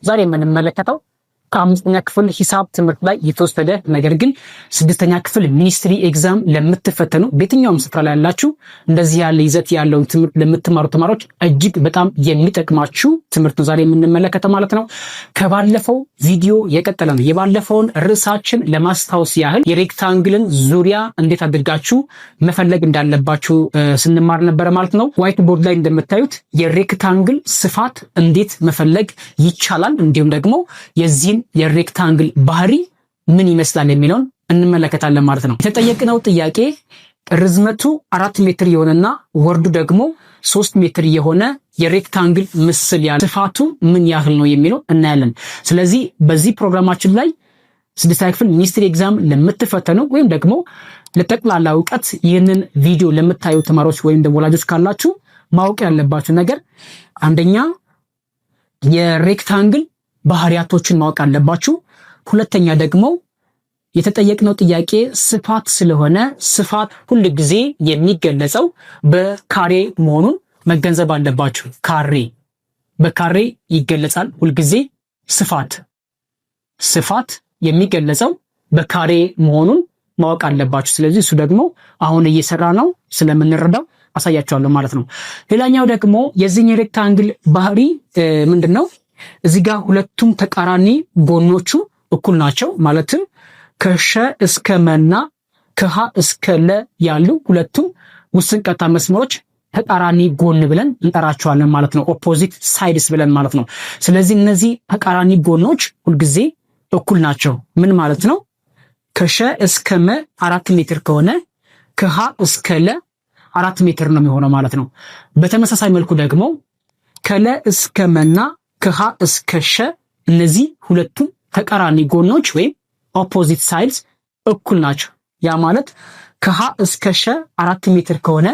ዛሬ የምንመለከተው ከአምስተኛ ክፍል ሂሳብ ትምህርት ላይ የተወሰደ ነገር ግን ስድስተኛ ክፍል ሚኒስትሪ ኤግዛም ለምትፈተኑ በየትኛውም ስፍራ ላይ ያላችሁ እንደዚህ ያለ ይዘት ያለውን ትምህርት ለምትማሩ ተማሪዎች እጅግ በጣም የሚጠቅማችሁ ትምህርት ነው ዛሬ የምንመለከተው ማለት ነው። ከባለፈው ቪዲዮ የቀጠለ ነው። የባለፈውን ርዕሳችን ለማስታወስ ያህል የሬክታንግልን ዙሪያ እንዴት አድርጋችሁ መፈለግ እንዳለባችሁ ስንማር ነበረ ማለት ነው። ዋይት ቦርድ ላይ እንደምታዩት የሬክታንግል ስፋት እንዴት መፈለግ ይቻላል እንዲሁም ደግሞ የዚህን የሬክታንግል ባህሪ ምን ይመስላል የሚለውን እንመለከታለን ማለት ነው። የተጠየቅነው ጥያቄ ርዝመቱ 4 ሜትር የሆነና ወርዱ ደግሞ 3 ሜትር የሆነ የሬክታንግል ምስል ያለ ስፋቱ ምን ያህል ነው የሚለው እናያለን። ስለዚህ በዚህ ፕሮግራማችን ላይ ስድስተኛ ክፍል ሚኒስትሪ ኤግዛም ለምትፈተኑ ወይም ደግሞ ለጠቅላላ እውቀት ይህንን ቪዲዮ ለምታዩ ተማሪዎች ወይም ደግሞ ወላጆች ካላችሁ ማወቅ ያለባችሁ ነገር አንደኛ የሬክታንግል ባህሪያቶችን ማወቅ አለባችሁ። ሁለተኛ ደግሞ የተጠየቅነው ጥያቄ ስፋት ስለሆነ ስፋት ሁል ጊዜ የሚገለጸው በካሬ መሆኑን መገንዘብ አለባችሁ። ካሬ በካሬ ይገለጻል ሁል ጊዜ። ስፋት የሚገለጸው በካሬ መሆኑን ማወቅ አለባችሁ። ስለዚህ እሱ ደግሞ አሁን እየሰራ ነው ስለምንረዳው አሳያችኋለሁ ማለት ነው። ሌላኛው ደግሞ የዚህ ሬክታንግል ባህሪ ምንድነው? እዚህ ጋር ሁለቱም ተቃራኒ ጎኖቹ እኩል ናቸው። ማለትም ከሸ እስከ መና ከሃ እስከ ለ ያሉ ሁለቱም ውስን ቀጥታ መስመሮች ተቃራኒ ጎን ብለን እንጠራቸዋለን ማለት ነው። ኦፖዚት ሳይድስ ብለን ማለት ነው። ስለዚህ እነዚህ ተቃራኒ ጎኖች ሁልጊዜ እኩል ናቸው። ምን ማለት ነው? ከሸ እስከ መ 4 ሜትር ከሆነ ከሃ እስከ ለ 4 ሜትር ነው የሚሆነው ማለት ነው። በተመሳሳይ መልኩ ደግሞ ከለ እስከ መና ከሃ እስከ ሸ እነዚህ ሁለቱም ተቃራኒ ጎኖች ወይም ኦፖዚት ሳይድስ እኩል ናቸው። ያ ማለት ከሃ እስከ ሸ 4 ሜትር ከሆነ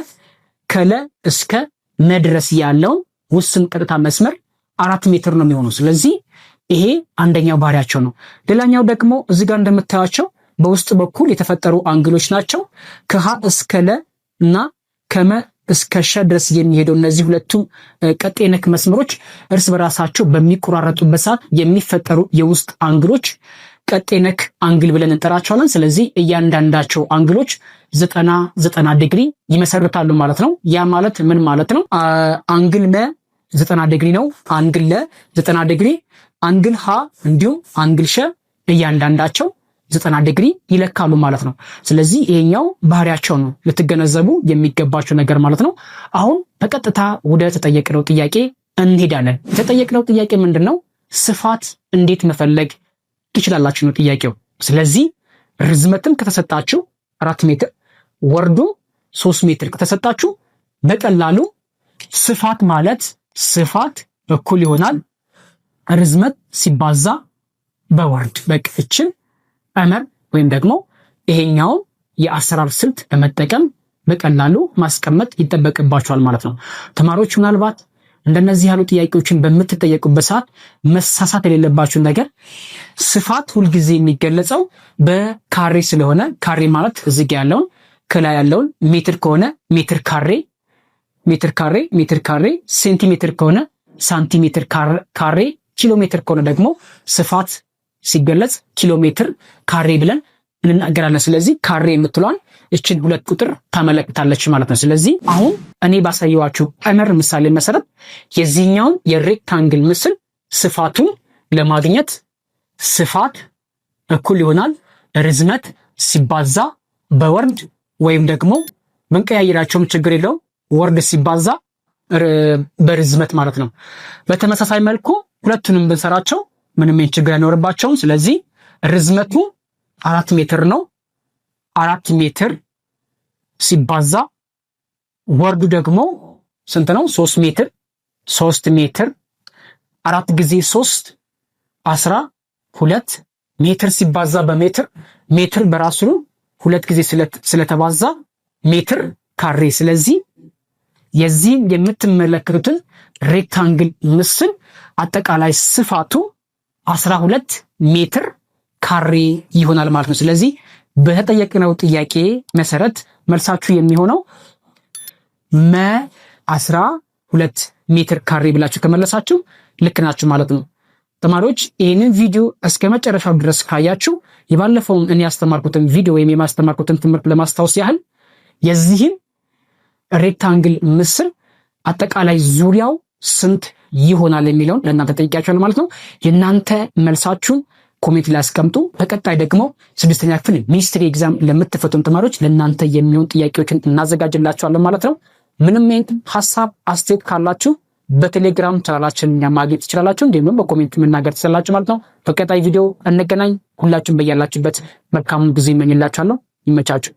ከለ እስከ መድረስ ያለውን ውስን ቀጥታ መስመር 4 ሜትር ነው የሚሆነው። ስለዚህ ይሄ አንደኛው ባህሪያቸው ነው። ሌላኛው ደግሞ እዚህ ጋር እንደምታዩቸው በውስጥ በኩል የተፈጠሩ አንግሎች ናቸው። ከሃ እስከ ለ እና ከመ እስከ ሸ ድረስ የሚሄደው እነዚህ ሁለቱም ቀጥ ነክ መስመሮች እርስ በራሳቸው በሚቆራረጡበት ሰዓት የሚፈጠሩ የውስጥ አንግሎች ቀጥ ነክ አንግል ብለን እንጠራቸዋለን። ስለዚህ እያንዳንዳቸው አንግሎች 90 ዲግሪ ይመሰርታሉ ማለት ነው። ያ ማለት ምን ማለት ነው? አንግል መ 90 ዲግሪ ነው። አንግል ለ 90 ዲግሪ፣ አንግል ሀ እንዲሁም አንግል ሸ እያንዳንዳቸው 90 ዲግሪ ይለካሉ ማለት ነው። ስለዚህ ይሄኛው ባህሪያቸው ነው ልትገነዘቡ የሚገባቸው ነገር ማለት ነው። አሁን በቀጥታ ወደ ተጠየቅነው ጥያቄ እንሄዳለን። የተጠየቅነው ጥያቄ ምንድነው? ስፋት እንዴት መፈለግ ትችላላችሁ ነው ጥያቄው። ስለዚህ ርዝመትም ከተሰጣችሁ 4 ሜትር ወርዱ 3 ሜትር ከተሰጣችሁ በቀላሉ ስፋት ማለት ስፋት እኩል ይሆናል ርዝመት ሲባዛ በወርድ በቅፍችን ቀመር ወይም ደግሞ ይሄኛውን የአሰራር ስልት በመጠቀም በቀላሉ ማስቀመጥ ይጠበቅባቸዋል ማለት ነው። ተማሪዎች ምናልባት እንደነዚህ ያሉ ጥያቄዎችን በምትጠየቁበት ሰዓት መሳሳት የሌለባችሁ ነገር ስፋት ሁልጊዜ የሚገለጸው በካሬ ስለሆነ ካሬ ማለት እዚህ ጋር ያለውን ከላይ ያለውን ሜትር ከሆነ ሜትር ካሬ፣ ሴንቲሜትር ከሆነ ሳንቲሜትር ካሬ፣ ኪሎ ሜትር ከሆነ ደግሞ ስፋት ሲገለጽ ኪሎ ሜትር ካሬ ብለን እንናገራለን። ስለዚህ ካሬ የምትሏን እችን ሁለት ቁጥር ታመለክታለች ማለት ነው። ስለዚህ አሁን እኔ ባሳየዋችሁ ቀመር ምሳሌ መሰረት የዚህኛውን የሬክታንግል ምስል ስፋቱን ለማግኘት ስፋት እኩል ይሆናል ርዝመት ሲባዛ በወርድ ወይም ደግሞ መንቀያየራቸውም ችግር የለው ወርድ ሲባዛ በርዝመት ማለት ነው። በተመሳሳይ መልኩ ሁለቱንም ብንሰራቸው ምንም ችግር አይኖርባቸውም። ስለዚህ ርዝመቱ 4 ሜትር ነው። 4 ሜትር ሲባዛ ወርዱ ደግሞ ስንት ነው? 3 ሜትር 3 ሜትር 4 ጊዜ 3 12 ሜትር ሲባዛ በሜትር ሜትር በራሱ 2 ጊዜ ስለተባዛ ሜትር ካሬ። ስለዚህ የዚህ የምትመለከቱትን ሬክታንግል ምስል አጠቃላይ ስፋቱ 12 ሜትር ካሬ ይሆናል ማለት ነው። ስለዚህ በተጠየቅነው ጥያቄ መሰረት መልሳችሁ የሚሆነው 12 ሜትር ካሬ ብላችሁ ከመለሳችሁ ልክ ናችሁ ማለት ነው። ተማሪዎች ይህንን ቪዲዮ እስከ መጨረሻው ድረስ ካያችሁ የባለፈውን እኔ ያስተማርኩትን ቪዲዮ ወይም የማስተማርኩትን ትምህርት ለማስታወስ ያህል የዚህን ሬክታንግል ምስል አጠቃላይ ዙሪያው ስንት ይሆናል የሚለውን ለእናንተ ጠይቄያችኋለሁ ማለት ነው። የእናንተ መልሳችሁን ኮሜንት ላይ አስቀምጡ። በቀጣይ ደግሞ 6ኛ ክፍል ሚኒስትሪ ኤግዛም ለምትፈተኑ ተማሪዎች ለእናንተ የሚሆን ጥያቄዎችን እናዘጋጅላችኋለን ማለት ነው። ምንም አይነት ሀሳብ አስተያየት ካላችሁ በቴሌግራም ቻናላችን ማግኘት ትችላላችሁ፣ እንዲሁም በኮሜንት መናገር ትችላላችሁ ማለት ነው። በቀጣይ ቪዲዮ እንገናኝ። ሁላችሁም በያላችሁበት መልካም ጊዜ እመኝላችኋለሁ። ይመቻችሁ።